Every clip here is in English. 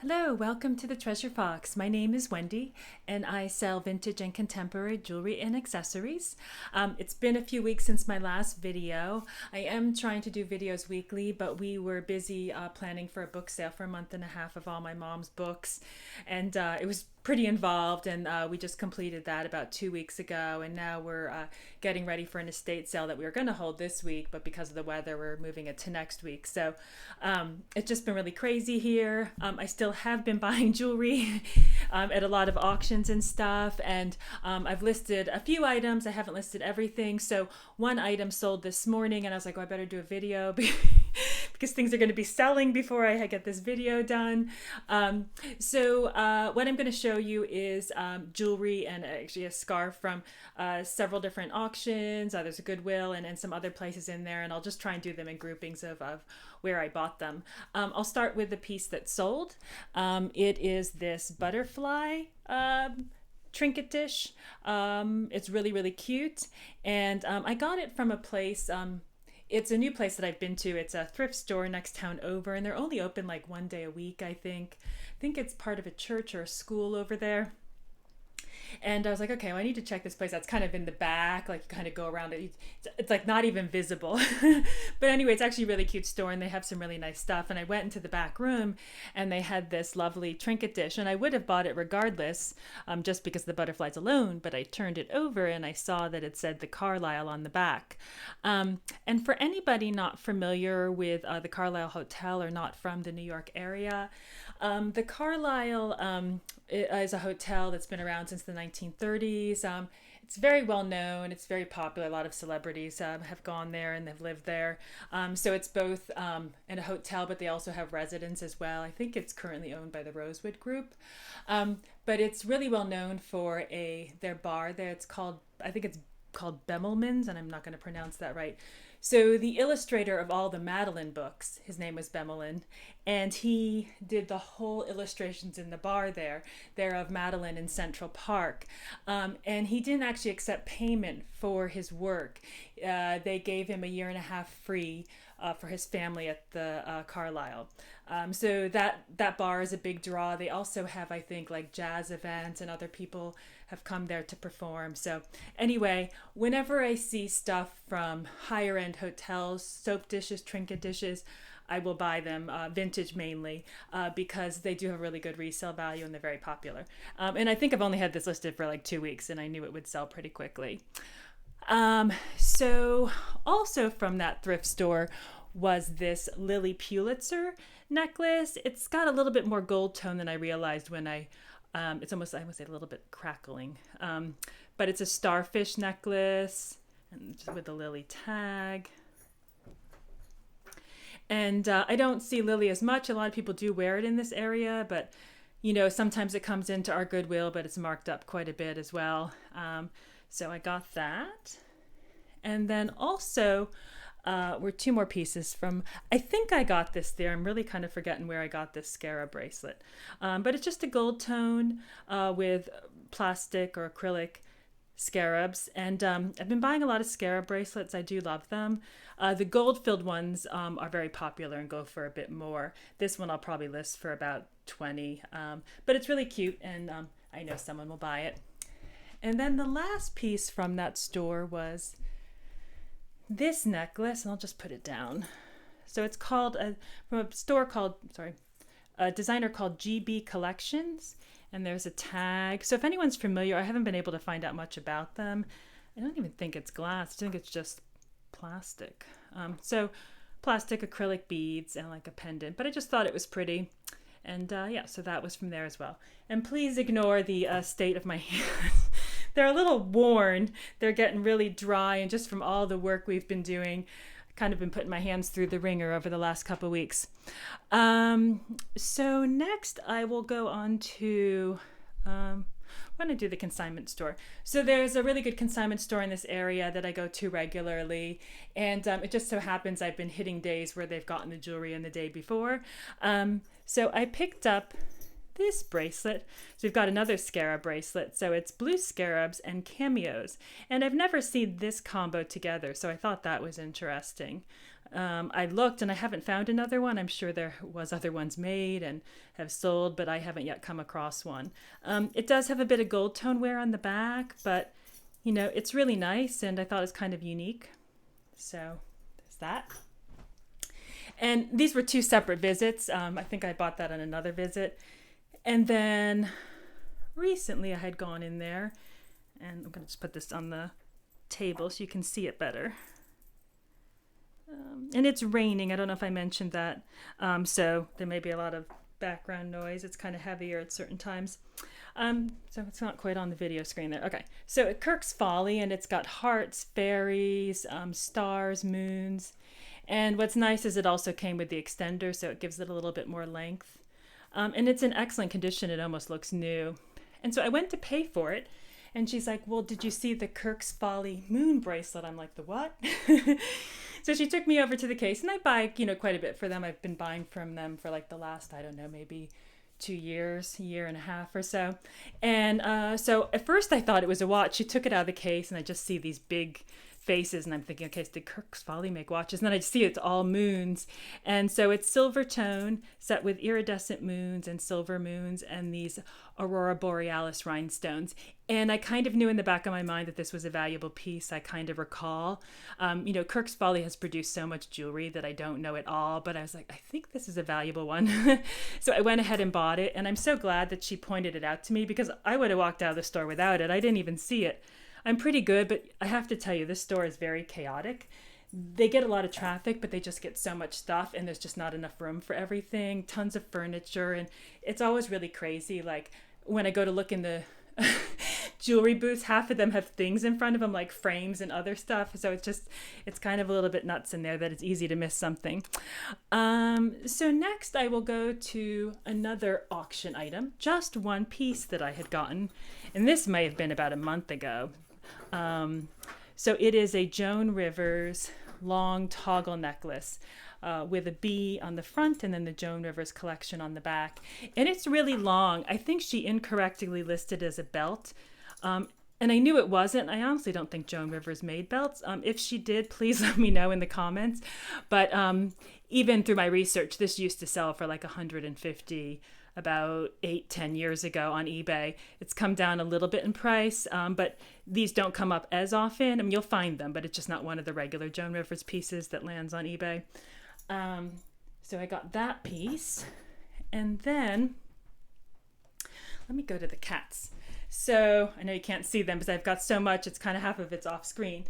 Hello, welcome to the Treasure Fox. My name is Wendy, and I sell vintage and contemporary jewelry and accessories. It's been a few weeks since my last video. I am trying to do videos weekly, but we were busy planning for a book sale for a month and a half of all my mom's books, and it was pretty involved, and we just completed that about 2 weeks ago, and now we're getting ready for an estate sale that we were going to hold this week, but because of the weather we're moving it to next week. So it's just been really crazy here. I still have been buying jewelry at a lot of auctions and stuff, and I've listed a few items. I haven't listed everything, so one item sold this morning and I was like, oh, I better do a video because things are going to be selling before I get this video done. So what I'm going to show you is jewelry and actually a scarf from several different auctions. There's a Goodwill and some other places in there, and I'll just try and do them in groupings of where I bought them. I'll start with the piece that sold. It is this butterfly trinket dish. It's really, really cute, and I got it from a place. It's a new place that I've been to. It's a thrift store next town over, and they're only open like one day a week, I think. I think it's part of a church or a school over there. And I was like, okay, well, I need to check this place. That's kind of in the back, like you kind of go around it. It's like not even visible. But anyway, it's actually a really cute store, and they have some really nice stuff. And I went into the back room, and they had this lovely trinket dish, and I would have bought it regardless, just because of the butterflies alone. But I turned it over, and I saw that it said the Carlisle on the back. And for anybody not familiar with the Carlisle Hotel or not from the New York area, the Carlisle is a hotel that's been around since the 1930s. It's very well known. It's very popular. A lot of celebrities have gone there and they've lived there. So it's both in a hotel, but they also have residents as well. I think it's currently owned by the Rosewood Group. But it's really well known for their bar there. I think it's called Bemelman's, and I'm not going to pronounce that right. So the illustrator of all the Madeline books, his name was Bemelin, and he did the whole illustrations in the bar there of Madeline in Central Park. And he didn't actually accept payment for his work. They gave him a year and a half free for his family at the Carlisle. So that bar is a big draw. They also have, I think, like jazz events, and other people have come there to perform. So anyway, whenever I see stuff from higher end hotels, soap dishes, trinket dishes, I will buy them, vintage mainly, because they do have really good resale value and they're very popular. And I think I've only had this listed for like 2 weeks, and I knew it would sell pretty quickly. So also from that thrift store was this Lily Pulitzer necklace. It's got a little bit more gold tone than I realized when it's almost, I would say, a little bit crackling. But it's a starfish necklace and just with the Lily tag. And I don't see Lily as much. A lot of people do wear it in this area, but sometimes it comes into our Goodwill, but it's marked up quite a bit as well. So I got that. And then also were two more pieces from, I think I got this there. I'm really kind of forgetting where I got this scarab bracelet. But it's just a gold tone with plastic or acrylic scarabs. And I've been buying a lot of scarab bracelets. I do love them. The gold-filled ones are very popular and go for a bit more. This one I'll probably list for about 20. But it's really cute, and I know someone will buy it. And then the last piece from that store was this necklace, and I'll just put it down. So it's called from a designer called GB Collections, and there's a tag. So if anyone's familiar, I haven't been able to find out much about them. I don't even think it's glass. I think it's just plastic. So plastic acrylic beads and like a pendant, but I just thought it was pretty. And so that was from there as well. And please ignore the state of my hands. They're a little worn. They're getting really dry, and just from all the work we've been doing, I've kind of been putting my hands through the ringer over the last couple of weeks. So next I will go on to, I'm going to do the consignment store. So there's a really good consignment store in this area that I go to regularly, and it just so happens I've been hitting days where they've gotten the jewelry in the day before. So I picked up this bracelet. So we've got another scarab bracelet. So it's blue scarabs and cameos. And I've never seen this combo together, so I thought that was interesting. I looked and I haven't found another one. I'm sure there was other ones made and have sold, but I haven't yet come across one. It does have a bit of gold tone wear on the back, but you know, it's really nice and I thought it was kind of unique. So there's that. And these were 2 separate visits. I think I bought that on another visit. And then recently I had gone in there, and I'm going to just put this on the table so you can see it better. And it's raining. I don't know if I mentioned that. So there may be a lot of background noise. It's kind of heavier at certain times. So it's not quite on the video screen there. Okay. So it Kirks Folly, and it's got hearts, fairies, stars, moons. And what's nice is it also came with the extender, so it gives it a little bit more length. And it's in excellent condition. It almost looks new. And so I went to pay for it. And she's like, well, did you see the Kirks Folly moon bracelet? I'm like, the what? So she took me over to the case, and I buy, you know, quite a bit for them. I've been buying from them for like the last, I don't know, maybe 2 years, a year and a half or so. And so at first I thought it was a watch. She took it out of the case, and I just see these big faces, and I'm thinking, okay, did Kirks Folly make watches? And then I see it's all moons. And so it's silver tone set with iridescent moons and silver moons and these aurora borealis rhinestones. And I kind of knew in the back of my mind that this was a valuable piece. I kind of recall, you know, Kirks Folly has produced so much jewelry that I don't know it all, but I was like, I think this is a valuable one. So I went ahead and bought it, and I'm so glad that she pointed it out to me, because I would have walked out of the store without it. I didn't even see it. I'm pretty good, but I have to tell you, this store is very chaotic. They get a lot of traffic, but they just get so much stuff, and there's just not enough room for everything. Tons of furniture, and it's always really crazy. Like when I go to look in the jewelry booths, half of them have things in front of them, like frames and other stuff. So it's kind of a little bit nuts in there that it's easy to miss something. So next I will go to another auction item, just one piece that I had gotten, and this may have been about a month ago. So it is a Joan Rivers long toggle necklace with a B on the front and then the Joan Rivers collection on the back. And it's really long. I think she incorrectly listed as a belt. And I knew it wasn't. I honestly don't think Joan Rivers made belts. If she did, please let me know in the comments. But even through my research, this used to sell for like $150 about 8-10 years ago on eBay. It's come down a little bit in price, but these don't come up as often. I mean, you'll find them, but it's just not one of the regular Joan Rivers pieces that lands on eBay. So I got that piece, and then let me go to the cats. So I know you can't see them because I've got so much, it's kind of half of it's off screen.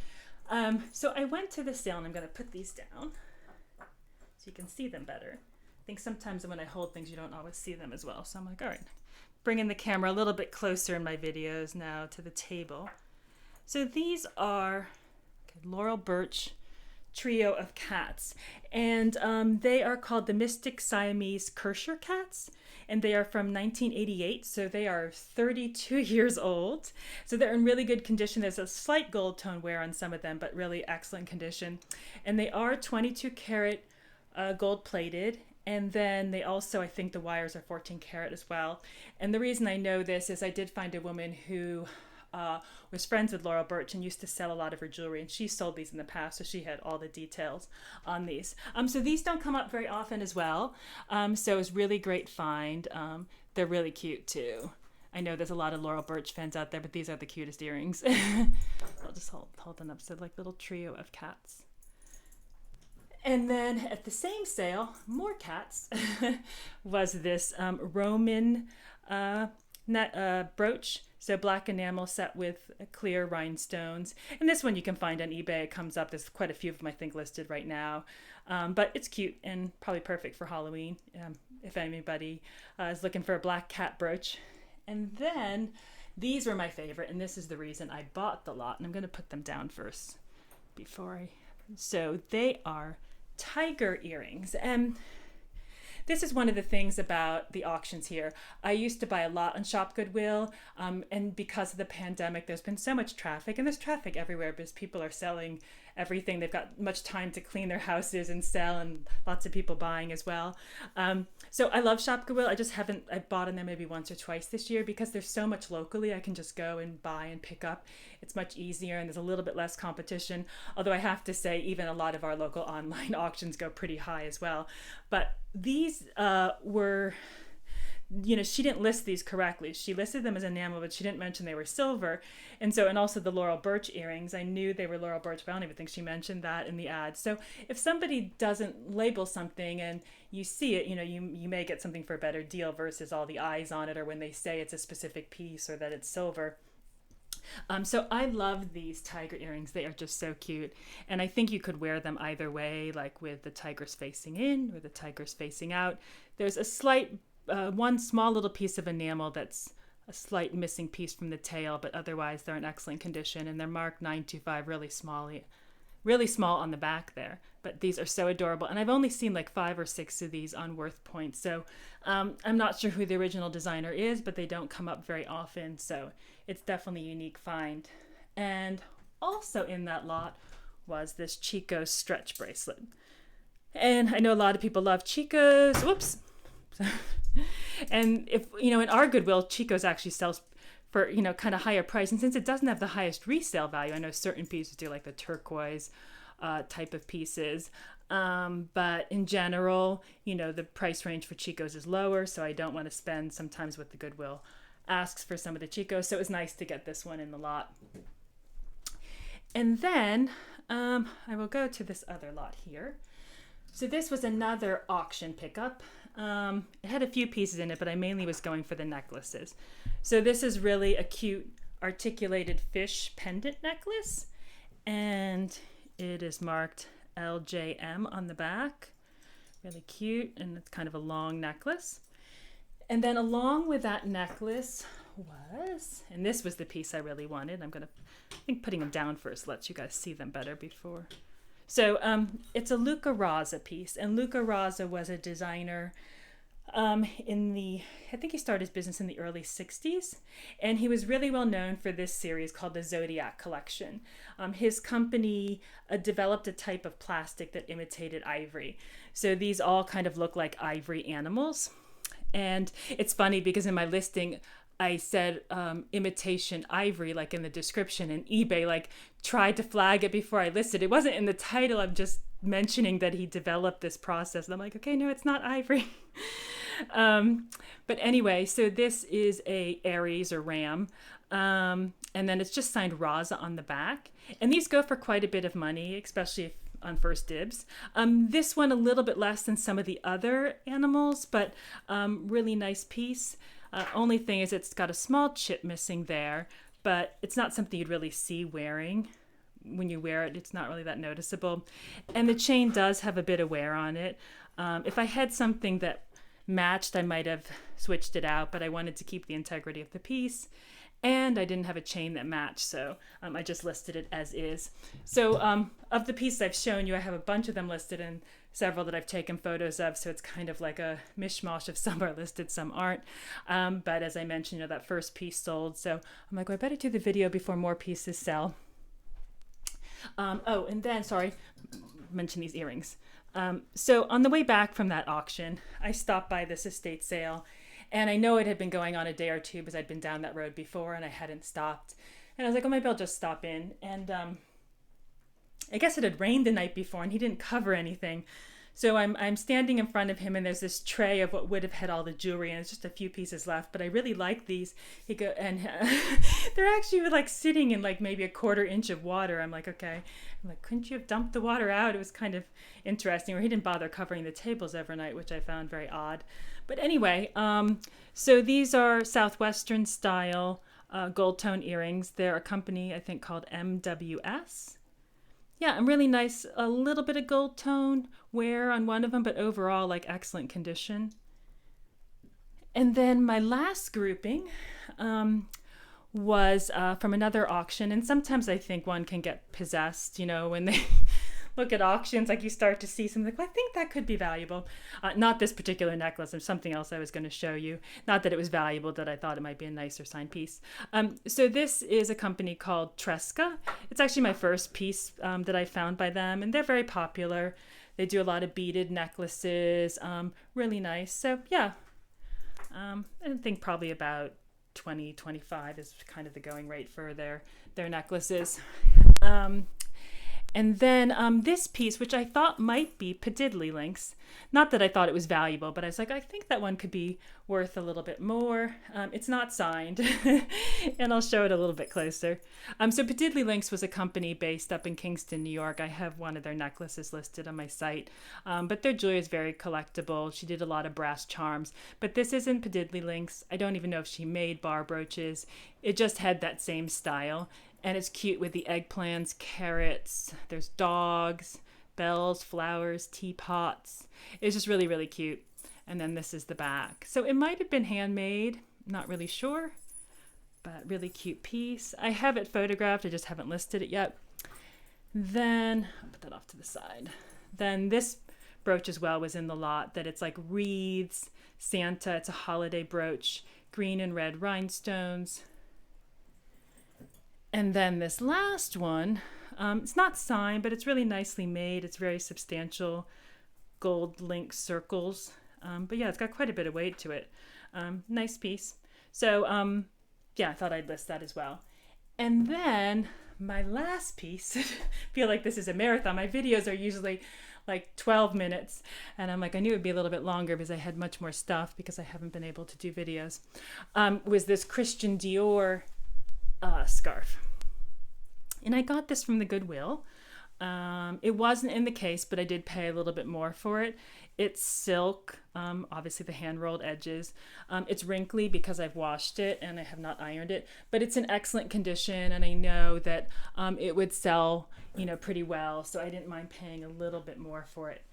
So I went to the sale, and I'm going to put these down so you can see them better. I think sometimes when I hold things, you don't always see them as well. So I'm like, all right, bringing the camera a little bit closer in my videos now to the table. So these are Laurel Burch trio of cats, and they are called the Mystic Siamese Kircher cats, and they are from 1988, so they are 32 years old. So they're in really good condition. There's a slight gold tone wear on some of them, but really excellent condition. And they are 22 karat gold plated. And then they also, I think the wires are 14 karat as well. And the reason I know this is I did find a woman who was friends with Laurel Burch and used to sell a lot of her jewelry, and she sold these in the past, so she had all the details on these. So these don't come up very often as well. So it's really great find. They're really cute too. I know there's a lot of Laurel Burch fans out there, but these are the cutest earrings. I'll just hold them up. So like little trio of cats. And then at the same sale, more cats, was this Roman brooch. So black enamel set with clear rhinestones. And this one you can find on eBay. It comes up. There's quite a few of them, I think, listed right now. But it's cute and probably perfect for Halloween if anybody is looking for a black cat brooch. And then these were my favorite, and this is the reason I bought the lot. And I'm going to put them down first before I... So they are tiger earrings, and this is one of the things about the auctions here. I used to buy a lot on Shop Goodwill, and because of the pandemic, there's been so much traffic, and there's traffic everywhere because people are selling everything. They've got much time to clean their houses and sell, and lots of people buying as well. So I love Shop Goodwill. I bought in there maybe once or twice this year because there's so much locally. I can just go and buy and pick up. It's much easier, and there's a little bit less competition. Although I have to say, even a lot of our local online auctions go pretty high as well. But these were... she didn't list these correctly. She listed them as enamel, but she didn't mention they were silver. And also the Laurel Burch earrings. I knew they were Laurel Burch, but I don't even think she mentioned that in the ad. So if somebody doesn't label something and you see it, you may get something for a better deal versus all the eyes on it, or when they say it's a specific piece or that it's silver. So I love these tiger earrings. They are just so cute. And I think you could wear them either way, like with the tigers facing in or the tigers facing out. There's a slight one small little piece of enamel that's a slight missing piece from the tail, but otherwise they're in excellent condition, and they're marked 925, really small on the back there. But these are so adorable, and I've only seen like 5 or 6 of these on Worth Point, so I'm not sure who the original designer is, but they don't come up very often, so it's definitely a unique find. And also in that lot was this Chico's stretch bracelet. And I know a lot of people love Chico's. Whoops. And if in our Goodwill, Chico's actually sells for kind of higher price, and since it doesn't have the highest resale value, I know certain pieces do, like the turquoise type of pieces, but in general the price range for Chico's is lower, so I don't want to spend sometimes what the Goodwill asks for some of the Chico's, so it was nice to get this one in the lot. And then I will go to this other lot here. So this was another auction pickup. It had a few pieces in it, but I mainly was going for the necklaces. So this is really a cute articulated fish pendant necklace, and it is marked LJM on the back. Really cute, and it's kind of a long necklace. And then along with that necklace and this was the piece I really wanted. I think putting them down first lets you guys see them better before. So it's a Luca Razza piece, and Luca Razza was a designer I think he started his business in the early 60s, and he was really well known for this series called the Zodiac collection. His company developed a type of plastic that imitated ivory. So these all kind of look like ivory animals. And it's funny because in my listing, I said imitation ivory, like in the description, and eBay tried to flag it before I listed. It wasn't in the title. I'm just mentioning that he developed this process. And I'm like, okay, no, it's not ivory. But anyway, so this is a Aries or ram. And then it's just signed Razza on the back. And these go for quite a bit of money, especially if on first dibs. This one a little bit less than some of the other animals, but really nice piece. Only thing is it's got a small chip missing there, but it's not something you'd really see wearing. When you wear it, it's not really that noticeable. And the chain does have a bit of wear on it. If I had something that matched, I might have switched it out, but I wanted to keep the integrity of the piece. And I didn't have a chain that matched, so I just listed it as is. So of the pieces I've shown you, I have a bunch of them listed and several that I've taken photos of, so it's kind of like a mishmash of some are listed, some aren't. But as I mentioned, that first piece sold, so I'm like, well, I better do the video before more pieces sell. And then, sorry, mention these earrings. So on the way back from that auction, I stopped by this estate sale. And I know it had been going on a day or two because I'd been down that road before and I hadn't stopped. And I was like, oh, maybe I'll just stop in. And I guess it had rained the night before and he didn't cover anything. So I'm standing in front of him and there's this tray of what would have had all the jewelry and it's just a few pieces left. But I really like these. They're actually sitting in maybe a 1/4 inch of water. I'm like, okay. I'm like, couldn't you have dumped the water out? It was kind of interesting. Or he didn't bother covering the tables overnight, which I found very odd. But anyway, so these are Southwestern style gold tone earrings. They're a company, I think, called MWS. Yeah, and really nice, a little bit of gold tone wear on one of them, but overall, excellent condition. And then my last grouping was from another auction. And sometimes I think one can get possessed, when they look at auctions, like you start to see something like, well, I think that could be valuable. Not this particular necklace. There's something else I was going to show you. Not that it was valuable, that I thought it might be a nicer signed piece. So this is a company called Tresca. It's actually my first piece that I found by them, and they're very popular. They do a lot of beaded necklaces, really nice. So yeah, I think probably about 20, 25 is kind of the going rate for their necklaces. And then this piece, which I thought might be Pididdly Links. Not that I thought it was valuable, but I was like, I think that one could be worth a little bit more. It's not signed, and I'll show it a little bit closer. So Pididdly Links was a company based up in Kingston, New York. I have one of their necklaces listed on my site, but their jewelry is very collectible. She did a lot of brass charms, but this isn't Pididdly Links. I don't even know if she made bar brooches. It just had that same style. And it's cute with the eggplants, carrots, there's dogs, bells, flowers, teapots. It's just really, really cute. And then this is the back. So it might have been handmade, not really sure, but really cute piece. I have it photographed, I just haven't listed it yet. Then, I'll put that off to the side. Then this brooch as well was in the lot, that it's like wreaths, Santa, it's a holiday brooch, green and red rhinestones. And then this last one, it's not signed, but it's really nicely made. It's very substantial, gold link circles. But yeah, it's got quite a bit of weight to it. Nice piece. So yeah, I thought I'd list that as well. And then my last piece, I feel like this is a marathon. My videos are usually like 12 minutes. And I'm like, I knew it would be a little bit longer because I had much more stuff because I haven't been able to do videos. Was this Christian Dior scarf. And I got this from the Goodwill. It wasn't in the case, but I did pay a little bit more for it. It's silk, obviously the hand-rolled edges. It's wrinkly because I've washed it and I have not ironed it, but it's in excellent condition, and I know that it would sell, pretty well, so I didn't mind paying a little bit more for it.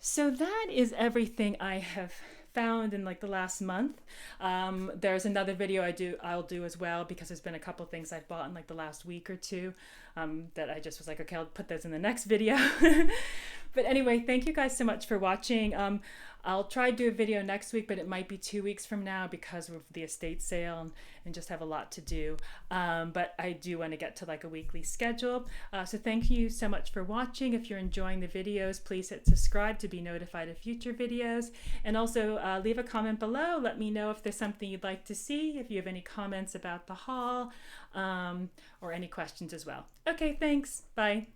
So that is everything I have found in like the last month. There's another video I'll do as well, because there's been a couple things I've bought in like the last week or two that I just was like, okay, I'll put those in the next video. But anyway, thank you guys so much for watching. I'll try to do a video next week, but it might be 2 weeks from now because of the estate sale and just have a lot to do. But I do want to get to like a weekly schedule. So thank you so much for watching. If you're enjoying the videos, please hit subscribe to be notified of future videos. And also leave a comment below. Let me know if there's something you'd like to see, if you have any comments about the haul, or any questions as well. Okay, thanks. Bye.